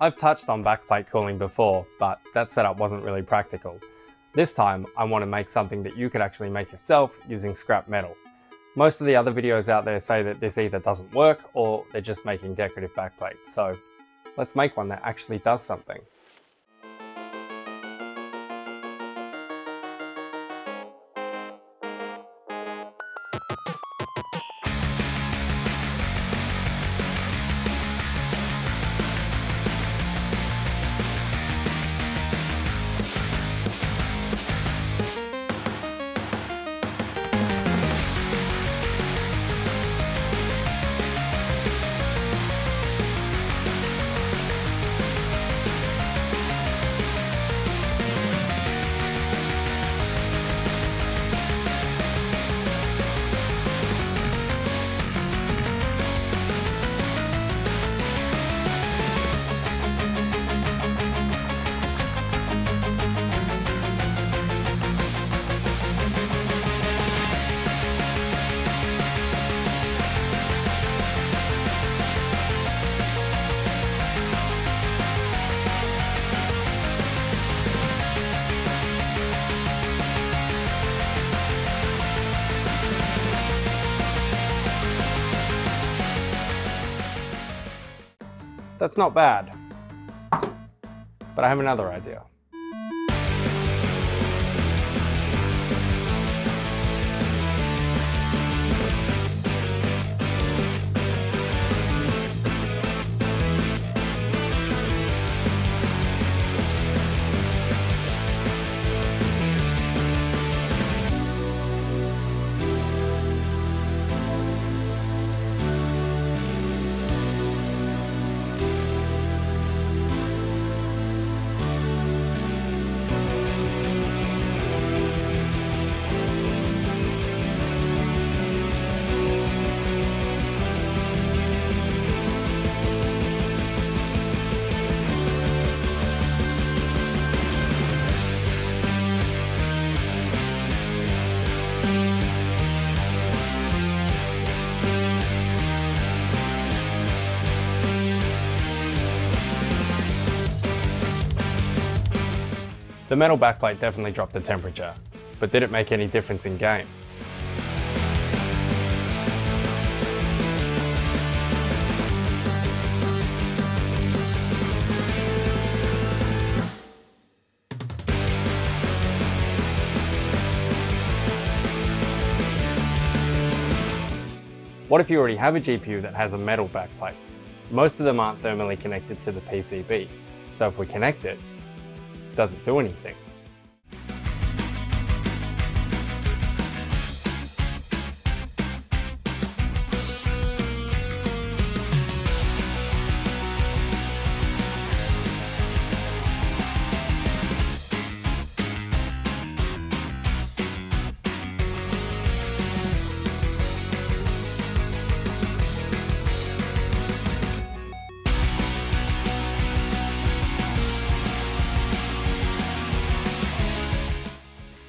I've touched on backplate cooling before, but that setup wasn't really practical. This time, I want to make something that you could actually make yourself using scrap metal. Most of the other videos out there say that this either doesn't work or they're just making decorative backplates, so let's make one that actually does something. That's not bad, but I have another idea. The metal backplate definitely dropped the temperature, but did it make any difference in game? What if you already have a GPU that has a metal backplate? Most of them aren't thermally connected to the PCB, so if we connect it, doesn't do anything.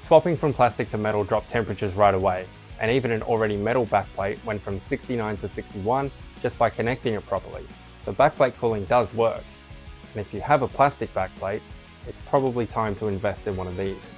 Swapping from plastic to metal dropped temperatures right away, and even an already metal backplate went from 69 to 61 just by connecting it properly. So backplate cooling does work. And if you have a plastic backplate, it's probably time to invest in one of these.